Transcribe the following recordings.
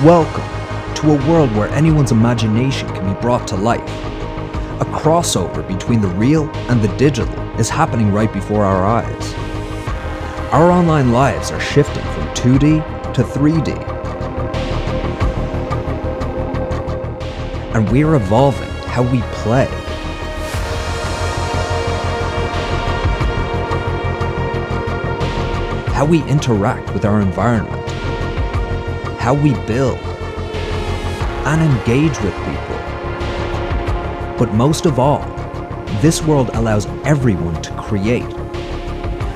Welcome to a world where anyone's imagination can be brought to life. A crossover between the real and the digital is happening right before our eyes. Our online lives are shifting from 2D to 3D. And we're evolving how we play. How we interact with our environment. How we build and engage with people. But most of all, this world allows everyone to create.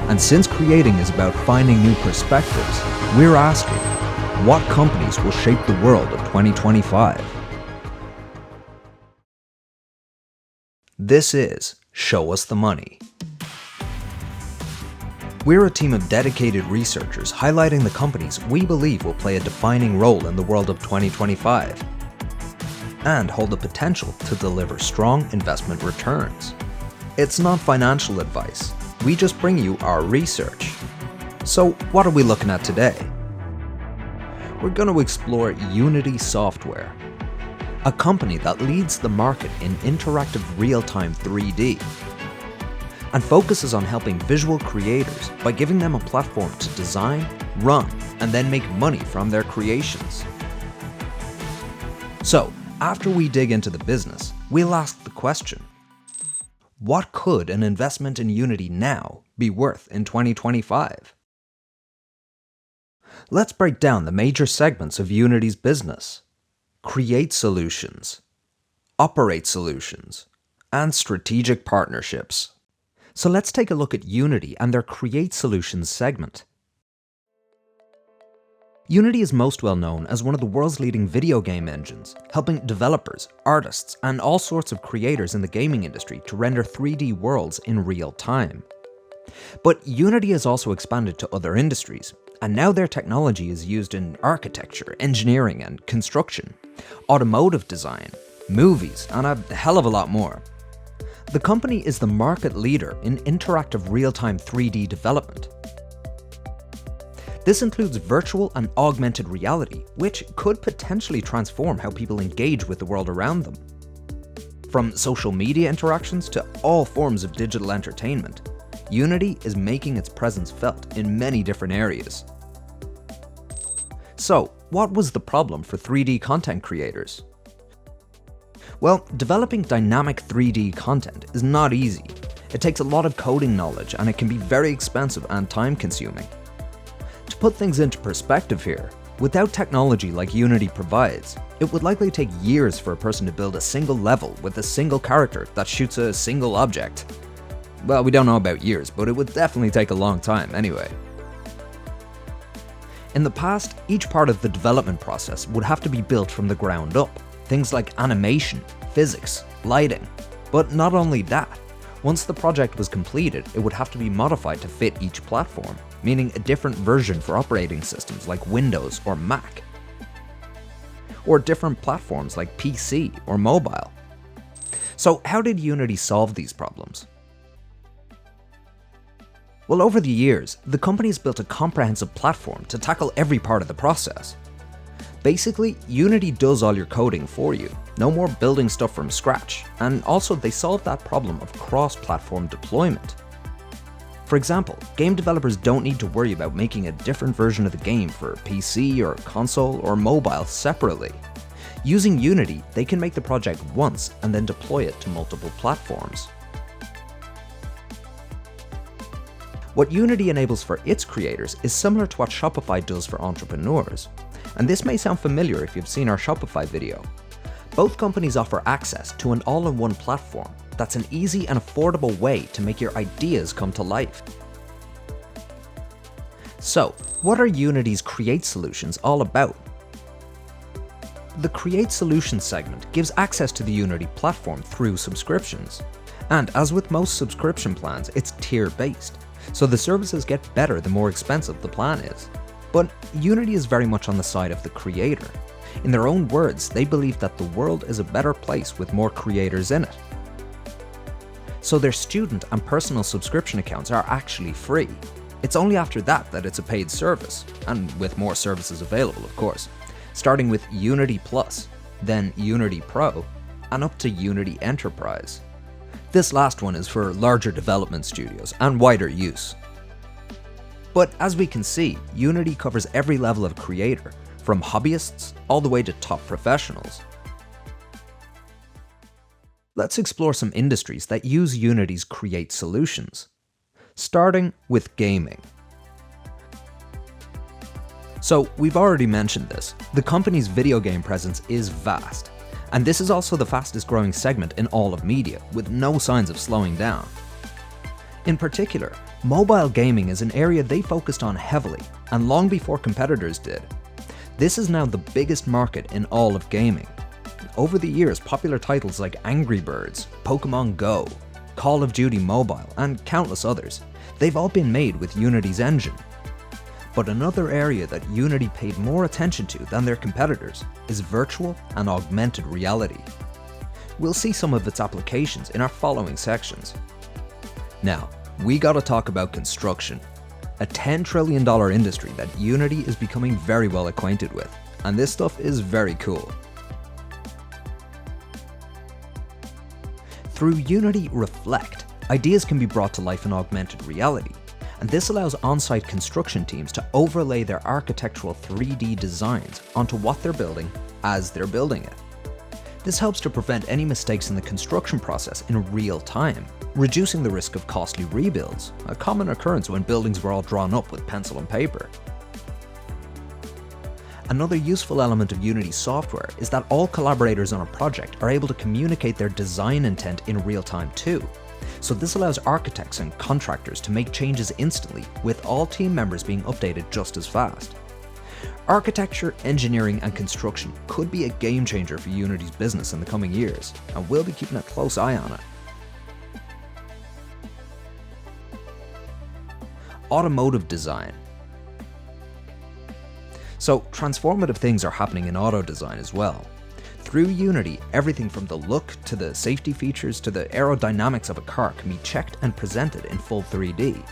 And since creating is about finding new perspectives, we're asking, what companies will shape the world of 2025? This is Show Us the Money. We're a team of dedicated researchers highlighting the companies we believe will play a defining role in the world of 2025 and hold the potential to deliver strong investment returns. It's not financial advice, we just bring you our research. So what are we looking at today? We're going to explore Unity Software, a company that leads the market in interactive real-time 3D and focuses on helping visual creators by giving them a platform to design, run, and then make money from their creations. So, after we dig into the business, we'll ask the question, what could an investment in Unity now be worth in 2025? Let's break down the major segments of Unity's business: create solutions, operate solutions, and strategic partnerships. So let's take a look at Unity and their Create Solutions segment. Unity is most well known as one of the world's leading video game engines, helping developers, artists, and all sorts of creators in the gaming industry to render 3D worlds in real time. But Unity has also expanded to other industries, and now their technology is used in architecture, engineering, and construction, automotive design, movies, and a hell of a lot more. The company is the market leader in interactive real-time 3D development. This includes virtual and augmented reality, which could potentially transform how people engage with the world around them. From social media interactions to all forms of digital entertainment, Unity is making its presence felt in many different areas. So, what was the problem for 3D content creators? Well, developing dynamic 3D content is not easy. It takes a lot of coding knowledge and it can be very expensive and time-consuming. To put things into perspective here, without technology like Unity provides, it would likely take years for a person to build a single level with a single character that shoots a single object. Well, we don't know about years, but it would definitely take a long time anyway. In the past, each part of the development process would have to be built from the ground up. Things like animation, physics, lighting. But not only that, once the project was completed, it would have to be modified to fit each platform, meaning a different version for operating systems like Windows or Mac, or different platforms like PC or mobile. So how did Unity solve these problems? Well, over the years, the company's built a comprehensive platform to tackle every part of the process. Basically, Unity does all your coding for you, no more building stuff from scratch, and also they solve that problem of cross-platform deployment. For example, game developers don't need to worry about making a different version of the game for PC or console or mobile separately. Using Unity, they can make the project once and then deploy it to multiple platforms. What Unity enables for its creators is similar to what Shopify does for entrepreneurs. And this may sound familiar if you've seen our Shopify video. Both companies offer access to an all-in-one platform that's an easy and affordable way to make your ideas come to life. So, what are Unity's Create Solutions all about? The Create Solutions segment gives access to the Unity platform through subscriptions. And as with most subscription plans, it's tier-based, so the services get better the more expensive the plan is. But Unity is very much on the side of the creator. In their own words, they believe that the world is a better place with more creators in it. So their student and personal subscription accounts are actually free. It's only after that that it's a paid service, and with more services available, of course. starting with Unity Plus, then Unity Pro, and up to Unity Enterprise. This last one is for larger development studios and wider use. But as we can see, Unity covers every level of creator, from hobbyists all the way to top professionals. Let's explore some industries that use Unity's Create solutions, starting with gaming. So we've already mentioned this, the company's video game presence is vast, and this is also the fastest growing segment in all of media, with no signs of slowing down. In particular, mobile gaming is an area they focused on heavily, and long before competitors did. This is now the biggest market in all of gaming. Over the years, popular titles like Angry Birds, Pokémon Go, Call of Duty Mobile, and countless others, they've all been made with Unity's engine. But another area that Unity paid more attention to than their competitors is virtual and augmented reality. We'll see some of its applications in our following sections. Now, we gotta talk about construction, a $10 trillion industry that Unity is becoming very well acquainted with, and this stuff is very cool. Through Unity Reflect, ideas can be brought to life in augmented reality, and this allows on-site construction teams to overlay their architectural 3D designs onto what they're building as they're building it. This helps to prevent any mistakes in the construction process in real time, reducing the risk of costly rebuilds, a common occurrence when buildings were all drawn up with pencil and paper. Another useful element of Unity software is that all collaborators on a project are able to communicate their design intent in real time too. So this allows architects and contractors to make changes instantly, with all team members being updated just as fast. Architecture, engineering, and construction could be a game changer for Unity's business in the coming years, and we'll be keeping a close eye on it. Automotive Design. So transformative things are happening in auto design as well. Through Unity, everything from the look to the safety features to the aerodynamics of a car can be checked and presented in full 3D.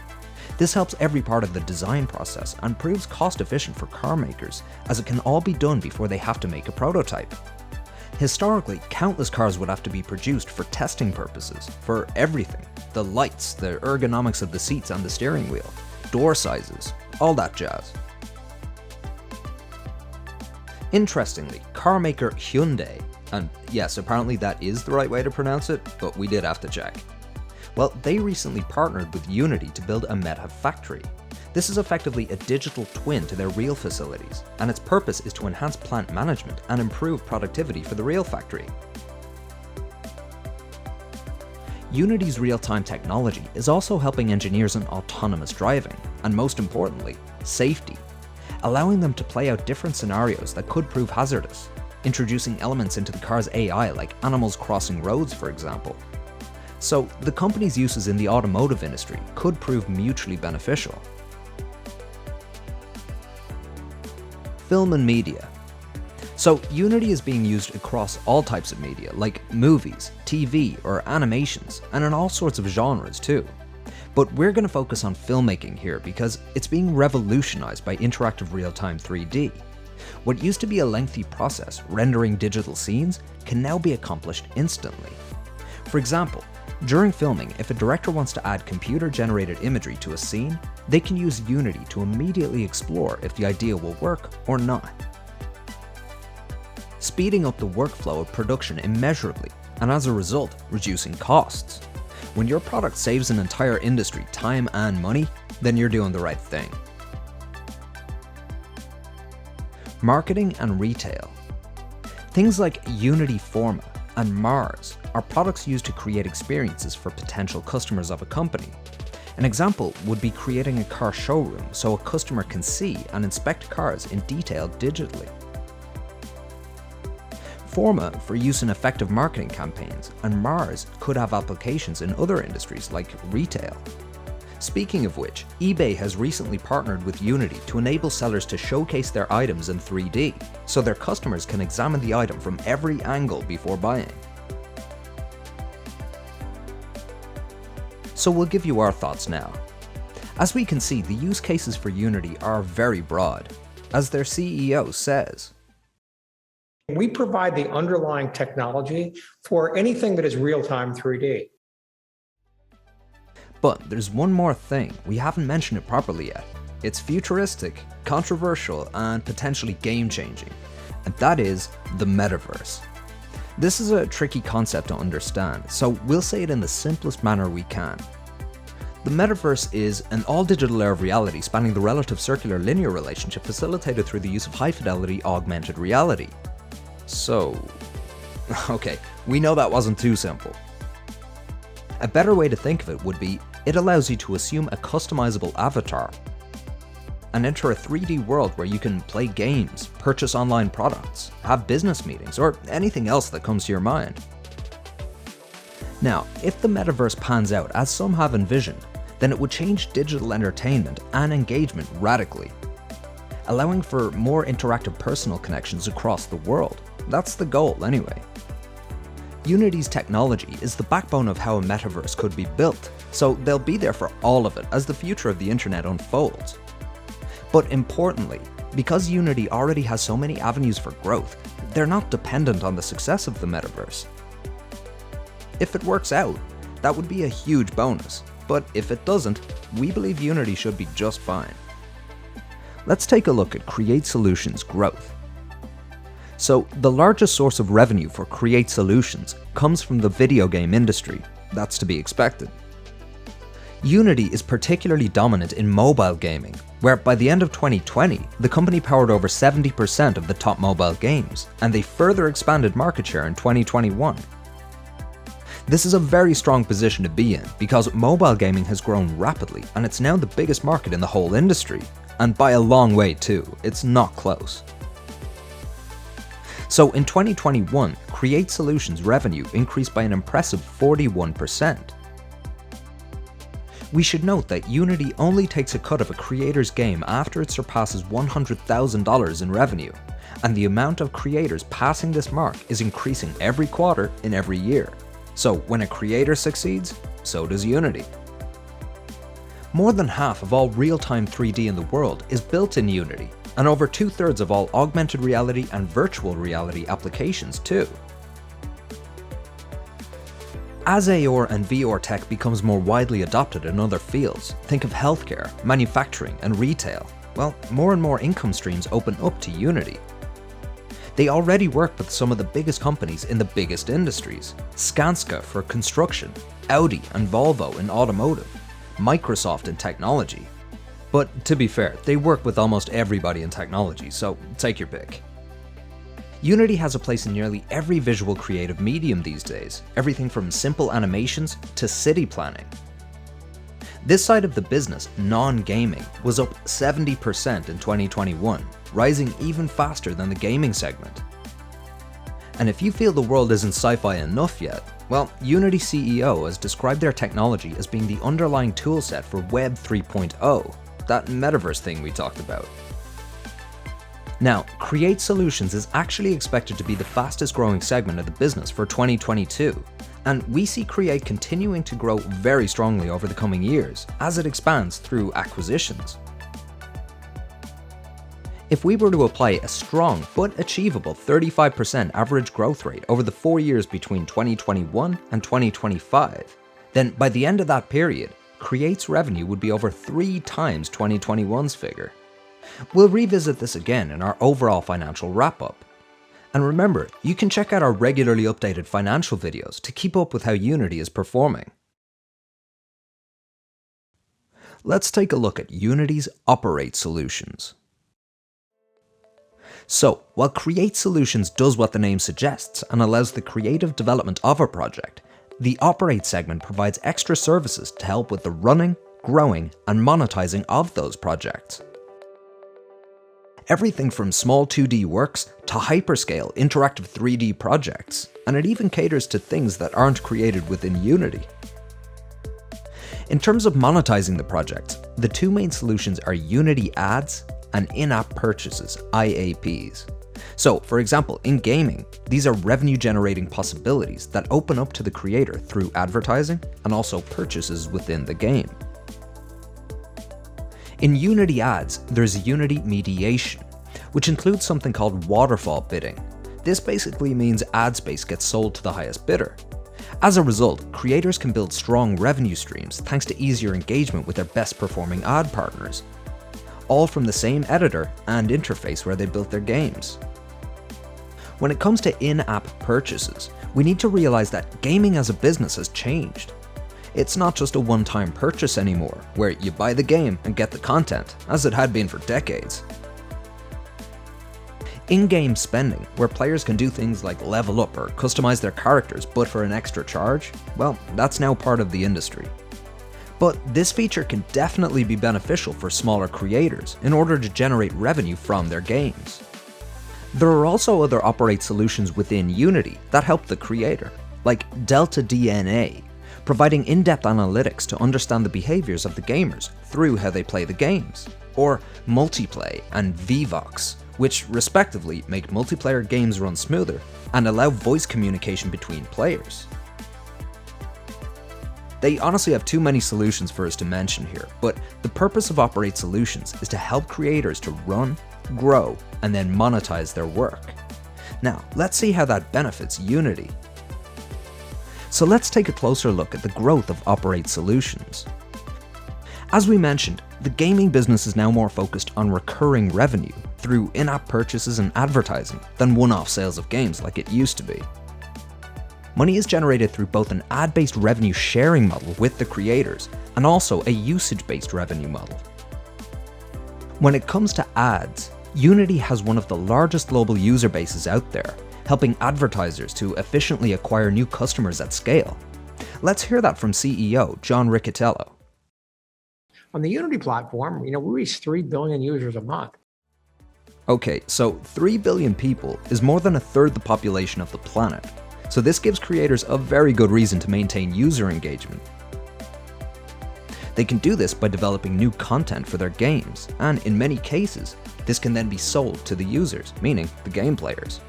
This helps every part of the design process and proves cost efficient for car makers, as it can all be done before they have to make a prototype. Historically, countless cars would have to be produced for testing purposes, for everything: the lights, the ergonomics of the seats and the steering wheel, door sizes, all that jazz. Interestingly, car maker Hyundai, and yes, apparently that is the right way to pronounce it, but we did have to check. Well, they recently partnered with Unity to build a meta factory. This is effectively a digital twin to their real facilities, and its purpose is to enhance plant management and improve productivity for the real factory. Unity's real-time technology is also helping engineers in autonomous driving, and most importantly, safety, allowing them to play out different scenarios that could prove hazardous, introducing elements into the car's AI like animals crossing roads, for example. So the company's uses in the automotive industry could prove mutually beneficial. Film and media. So Unity is being used across all types of media, like movies, TV, or animations, and in all sorts of genres too. But we're going to focus on filmmaking here because it's being revolutionized by interactive real-time 3D. What used to be a lengthy process, rendering digital scenes, can now be accomplished instantly. For example, during filming, if a director wants to add computer-generated imagery to a scene, they can use Unity to immediately explore if the idea will work or not. Speeding up the workflow of production immeasurably, and as a result, reducing costs. When your product saves an entire industry time and money, then you're doing the right thing. Marketing and retail. Things like Unity Forma and Mars are products used to create experiences for potential customers of a company. An example would be creating a car showroom so a customer can see and inspect cars in detail digitally. Forma for use in effective marketing campaigns, and Mars could have applications in other industries like retail. Speaking of which, eBay has recently partnered with Unity to enable sellers to showcase their items in 3D, so their customers can examine the item from every angle before buying. So we'll give you our thoughts now. As we can see, the use cases for Unity are very broad. As their CEO says, We provide the underlying technology for anything that is real-time 3D. But there's one more thing, we haven't mentioned it properly yet. It's futuristic, controversial, and potentially game-changing, and that is the metaverse. This is a tricky concept to understand, so we'll say it in the simplest manner we can. The metaverse is an all-digital layer of reality spanning the relative circular linear relationship facilitated through the use of high-fidelity augmented reality. So, okay, we know that wasn't too simple. A better way to think of it would be, it allows you to assume a customizable avatar and enter a 3D world where you can play games, purchase online products, have business meetings, or anything else that comes to your mind. Now, if the metaverse pans out as some have envisioned, then it would change digital entertainment and engagement radically, allowing for more interactive personal connections across the world. That's the goal anyway. Unity's technology is the backbone of how a metaverse could be built, so they'll be there for all of it as the future of the internet unfolds. But importantly, because Unity already has so many avenues for growth, they're not dependent on the success of the metaverse. If it works out, that would be a huge bonus, but if it doesn't, we believe Unity should be just fine. Let's take a look at Create Solutions' growth. So, the largest source of revenue for Create Solutions comes from the video game industry. That's to be expected. Unity is particularly dominant in mobile gaming, where by the end of 2020, the company powered over 70% of the top mobile games, and they further expanded market share in 2021. This is a very strong position to be in because mobile gaming has grown rapidly and it's now the biggest market in the whole industry, and by a long way too, it's not close. So in 2021, Create Solutions revenue increased by an impressive 41%. We should note that Unity only takes a cut of a creator's game after it surpasses $100,000 in revenue, and the amount of creators passing this mark is increasing every quarter in every year. So when a creator succeeds, so does Unity. More than half of all real-time 3D in the world is built in Unity, and over 2/3 of all augmented reality and virtual reality applications too. As AR and VR tech becomes more widely adopted in other fields, think of healthcare, manufacturing, and retail, well, more and more income streams open up to Unity. They already work with some of the biggest companies in the biggest industries: Skanska for construction, Audi and Volvo in automotive, Microsoft in technology. But to be fair, they work with almost everybody in technology, so take your pick. Unity has a place in nearly every visual creative medium these days, everything from simple animations to city planning. This side of the business, non-gaming, was up 70% in 2021, rising even faster than the gaming segment. And if you feel the world isn't sci-fi enough yet, well, Unity CEO has described their technology as being the underlying toolset for Web 3.0, that metaverse thing we talked about. Now, Create Solutions is actually expected to be the fastest growing segment of the business for 2022, and we see Create continuing to grow very strongly over the coming years as it expands through acquisitions. If we were to apply a strong but achievable 35% average growth rate over the 4 years between 2021 and 2025, then by the end of that period, Create's revenue would be over 3 times 2021's figure. We'll revisit this again in our overall financial wrap-up. And remember, you can check out our regularly updated financial videos to keep up with how Unity is performing. Let's take a look at Unity's Operate Solutions. So, while Create Solutions does what the name suggests and allows the creative development of a project, the Operate segment provides extra services to help with the running, growing, and monetizing of those projects. Everything from small 2D works to hyperscale interactive 3D projects, and it even caters to things that aren't created within Unity. In terms of monetizing the projects, the two main solutions are Unity Ads and in-app purchases, IAPs. So, for example, in gaming, these are revenue-generating possibilities that open up to the creator through advertising and also purchases within the game. In Unity Ads, there's Unity Mediation, which includes something called waterfall bidding. This basically means ad space gets sold to the highest bidder. As a result, creators can build strong revenue streams thanks to easier engagement with their best performing ad partners, all from the same editor and interface where they built their games. When it comes to in-app purchases, we need to realize that gaming as a business has changed. It's not just a one-time purchase anymore, where you buy the game and get the content, as it had been for decades. In-game spending, where players can do things like level up or customize their characters but for an extra charge, well, that's now part of the industry. But this feature can definitely be beneficial for smaller creators in order to generate revenue from their games. There are also other Operate solutions within Unity that help the creator, like 𝗨𝗏𝗓𝗢𝗓, providing in-depth analytics to understand the behaviors of the gamers through how they play the games, or Multiplay and 𝗨𝗏𝗏𝗡, which respectively make multiplayer games run smoother and allow voice communication between players. They honestly have too many solutions for us to mention here, but the purpose of Operate Solutions is to help creators to run, grow, and then monetize their work. Now, let's see how that benefits Unity. So let's take a closer look at the growth of Operate Solutions. As we mentioned, the gaming business is now more focused on recurring revenue through in-app purchases and advertising than one-off sales of games like it used to be. Money is generated through both an ad-based revenue sharing model with the creators and also a usage-based revenue model. When it comes to ads, Unity has one of the largest global user bases out there, helping advertisers to efficiently acquire new customers at scale. Let's hear that from CEO John Riccitiello. On the Unity platform, we reach 3 billion users a month. Okay, so 3 billion people is more than a third the population of the planet. So this gives creators a very good reason to maintain user engagement. They can do this by developing new content for their games, and in many cases, this can then be sold to the users, meaning the game players.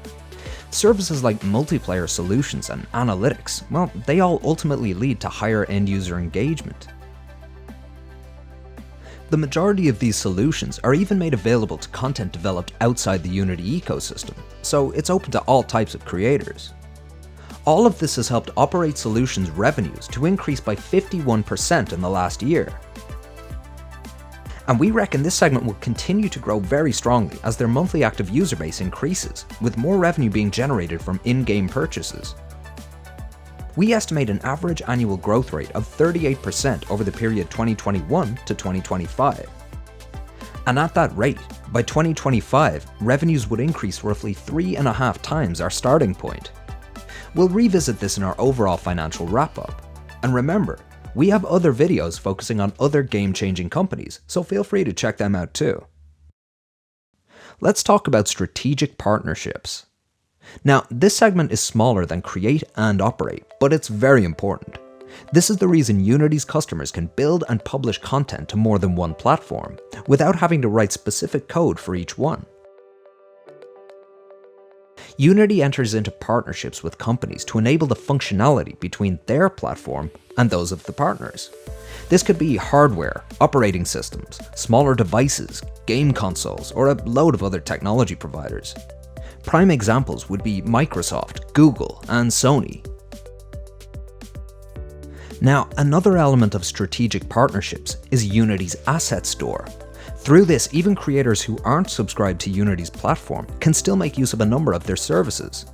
Services like multiplayer solutions and analytics, well, they all ultimately lead to higher end-user engagement. The majority of these solutions are even made available to content developed outside the Unity ecosystem, so it's open to all types of creators. All of this has helped Operate Solutions' revenues to increase by 51% in the last year. And we reckon this segment will continue to grow very strongly as their monthly active user base increases, with more revenue being generated from in-game purchases. We estimate an average annual growth rate of 38% over the period 2021 to 2025. And at that rate, by 2025, revenues would increase roughly 3.5 times our starting point. We'll revisit this in our overall financial wrap-up. And remember, we have other videos focusing on other game-changing companies, so feel free to check them out too. Let's talk about strategic partnerships. Now, this segment is smaller than Create and Operate, but it's very important. This is the reason Unity's customers can build and publish content to more than one platform, without having to write specific code for each one. Unity enters into partnerships with companies to enable the functionality between their platform and those of the partners. This could be hardware, operating systems, smaller devices, game consoles, or a load of other technology providers. Prime examples would be Microsoft, Google, and Sony. Now, another element of strategic partnerships is Unity's Asset Store. Through this, even creators who aren't subscribed to Unity's platform can still make use of a number of their services.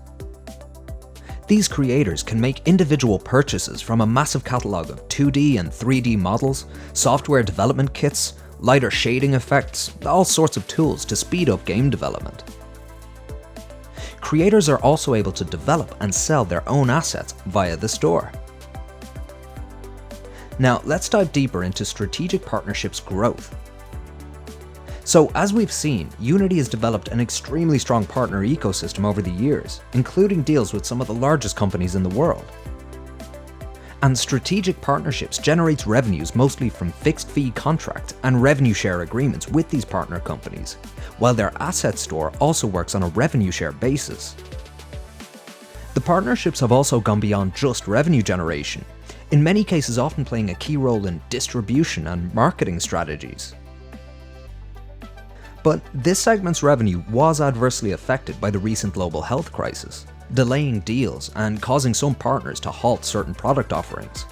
These creators can make individual purchases from a massive catalogue of 2D and 3D models, software development kits, lighter shading effects, all sorts of tools to speed up game development. Creators are also able to develop and sell their own assets via the store. Now, let's dive deeper into strategic partnerships growth. So, as we've seen, Unity has developed an extremely strong partner ecosystem over the years, including deals with some of the largest companies in the world. And strategic partnerships generates revenues mostly from fixed fee contracts and revenue share agreements with these partner companies, while their asset store also works on a revenue share basis. The partnerships have also gone beyond just revenue generation, in many cases often playing a key role in distribution and marketing strategies. But this segment's revenue was adversely affected by the recent global health crisis, delaying deals and causing some partners to halt certain product offerings.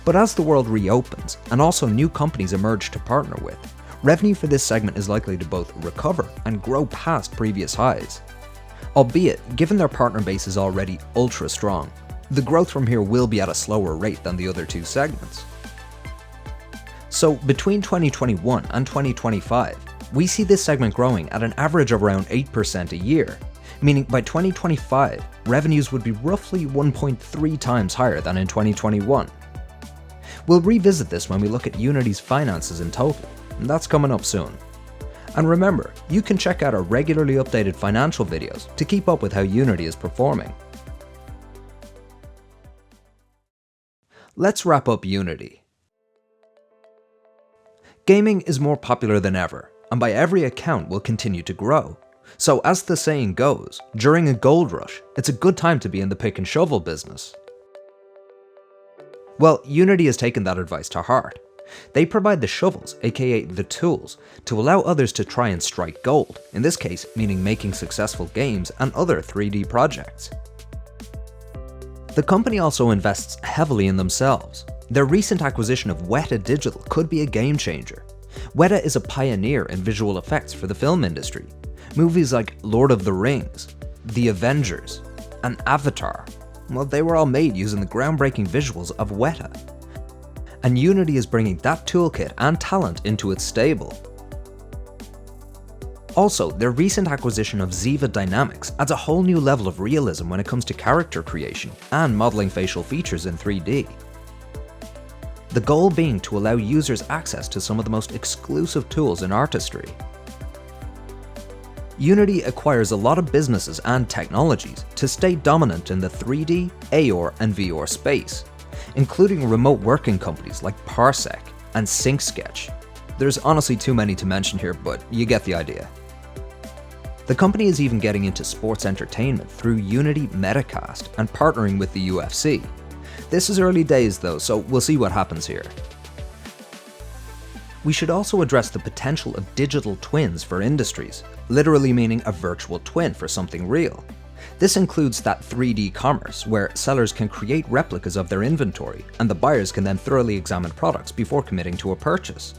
But as the world reopens and also new companies emerge to partner with, revenue for this segment is likely to both recover and grow past previous highs. Albeit, given their partner base is already ultra strong, the growth from here will be at a slower rate than the other two segments. So between 2021 and 2025, we see this segment growing at an average of around 8% a year, meaning by 2025, revenues would be roughly 1.3 times higher than in 2021. We'll revisit this when we look at Unity's finances in total, and that's coming up soon. And remember, you can check out our regularly updated financial videos to keep up with how Unity is performing. Let's wrap up Unity. Gaming is more popular than ever, and by every account will continue to grow. So as the saying goes, during a gold rush, it's a good time to be in the pick and shovel business. Well, Unity has taken that advice to heart. They provide the shovels, aka the tools, to allow others to try and strike gold, in this case meaning making successful games and other 3D projects. The company also invests heavily in themselves. Their recent acquisition of Weta Digital could be a game changer. Weta is a pioneer in visual effects for the film industry. Movies like Lord of the Rings, The Avengers, and Avatar, well, they were all made using the groundbreaking visuals of Weta. And Unity is bringing that toolkit and talent into its stable. Also, their recent acquisition of Ziva Dynamics adds a whole new level of realism when it comes to character creation and modeling facial features in 3D. The goal being to allow users access to some of the most exclusive tools in artistry. Unity acquires a lot of businesses and technologies to stay dominant in the 3D, AR, and VR space, including remote working companies like Parsec and SyncSketch. There's honestly too many to mention here, but you get the idea. The company is even getting into sports entertainment through Unity Metacast and partnering with the UFC. This is early days though, so we'll see what happens here. We should also address the potential of digital twins for industries, literally meaning a virtual twin for something real. This includes that 3D commerce, where sellers can create replicas of their inventory, and the buyers can then thoroughly examine products before committing to a purchase.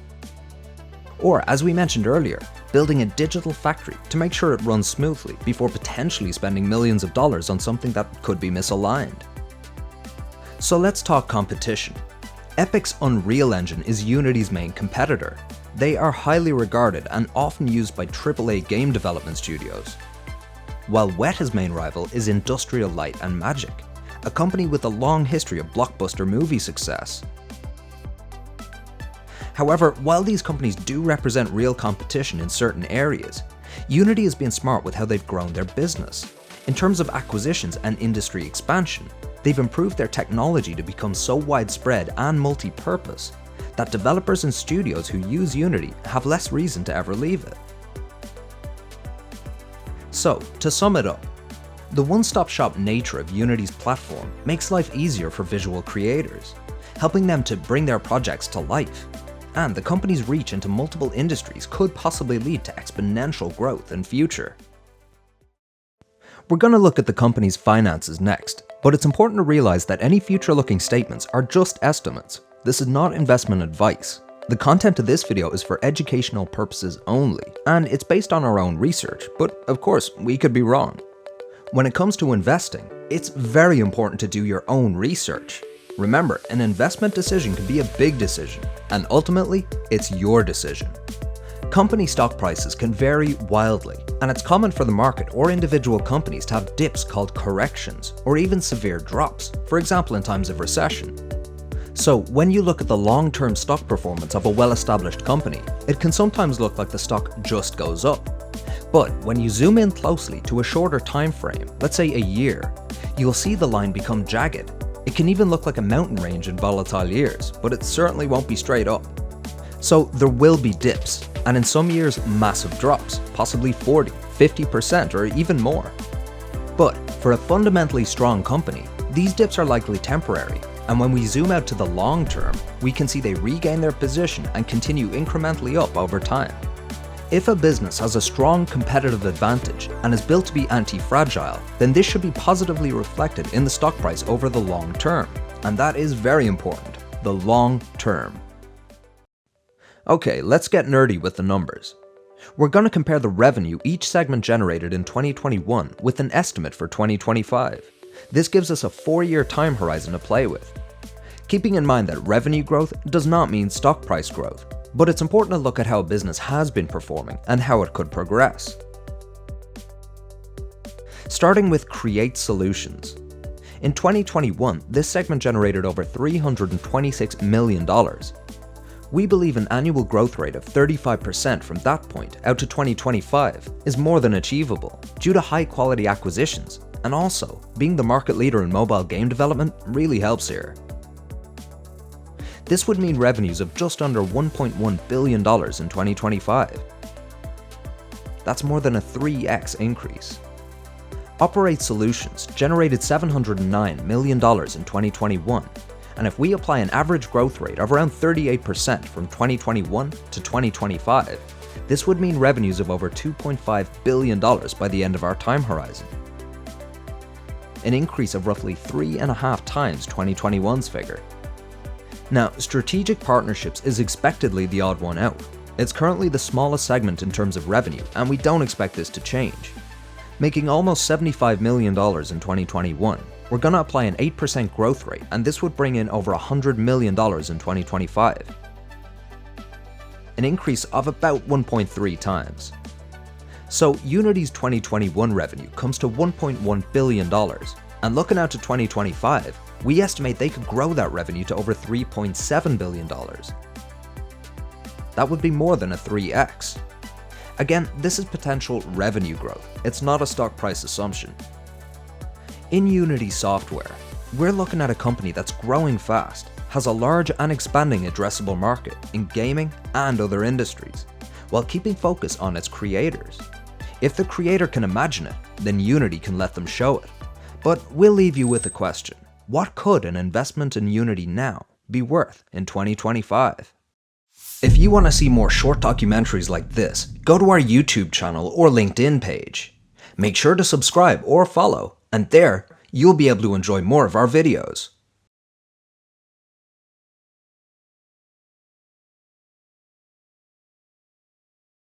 Or, as we mentioned earlier, building a digital factory to make sure it runs smoothly before potentially spending millions of dollars on something that could be misaligned. So let's talk competition. Epic's Unreal Engine is Unity's main competitor. They are highly regarded and often used by AAA game development studios. While Weta's main rival is Industrial Light and Magic, a company with a long history of blockbuster movie success. However, while these companies do represent real competition in certain areas, Unity has been smart with how they've grown their business. In terms of acquisitions and industry expansion, they've improved their technology to become so widespread and multi-purpose that developers and studios who use Unity have less reason to ever leave it. So, to sum it up, the one-stop-shop nature of Unity's platform makes life easier for visual creators, helping them to bring their projects to life. And the company's reach into multiple industries could possibly lead to exponential growth in future. We're going to look at the company's finances next, but it's important to realize that any future-looking statements are just estimates. This is not investment advice. The content of this video is for educational purposes only, and it's based on our own research, but of course, we could be wrong. When it comes to investing, it's very important to do your own research. Remember, an investment decision can be a big decision, and ultimately, it's your decision. Company stock prices can vary wildly, and it's common for the market or individual companies to have dips called corrections, or even severe drops, for example in times of recession. So when you look at the long-term stock performance of a well-established company, it can sometimes look like the stock just goes up. But when you zoom in closely to a shorter time frame, let's say a year, you'll see the line become jagged. It can even look like a mountain range in volatile years, but it certainly won't be straight up. So there will be dips, and in some years massive drops, possibly 40, 50% or even more. But for a fundamentally strong company, these dips are likely temporary, and when we zoom out to the long term, we can see they regain their position and continue incrementally up over time. If a business has a strong competitive advantage and is built to be anti-fragile, then this should be positively reflected in the stock price over the long term. And that is very important, the long term. Okay, let's get nerdy with the numbers. We're going to compare the revenue each segment generated in 2021 with an estimate for 2025. This gives us a 4-year time horizon to play with. Keeping in mind that revenue growth does not mean stock price growth, but it's important to look at how a business has been performing and how it could progress. Starting with Create Solutions. In 2021, this segment generated over $326 million. We believe an annual growth rate of 35% from that point out to 2025 is more than achievable due to high quality acquisitions, and also being the market leader in mobile game development really helps here. This would mean revenues of just under $1.1 billion in 2025. That's more than a 3x increase. Operate Solutions generated $709 million in 2021, and if we apply an average growth rate of around 38% from 2021 to 2025, this would mean revenues of over $2.5 billion by the end of our time horizon. An increase of roughly 3.5 times 2021's figure. Now, strategic partnerships is expectedly the odd one out. It's currently the smallest segment in terms of revenue, and we don't expect this to change. Making almost $75 million in 2021, we're going to apply an 8% growth rate, and this would bring in over $100 million in 2025. An increase of about 1.3 times. So Unity's 2021 revenue comes to $1.1 billion, and looking out to 2025, we estimate they could grow that revenue to over $3.7 billion. That would be more than a 3x. Again, this is potential revenue growth, it's not a stock price assumption. In Unity software, we're looking at a company that's growing fast, has a large and expanding addressable market in gaming and other industries, while keeping focus on its creators. If the creator can imagine it, then Unity can let them show it. But we'll leave you with a question. What could an investment in Unity now be worth in 2025? If you want to see more short documentaries like this, go to our YouTube channel or LinkedIn page. Make sure to subscribe or follow, and there, you'll be able to enjoy more of our videos.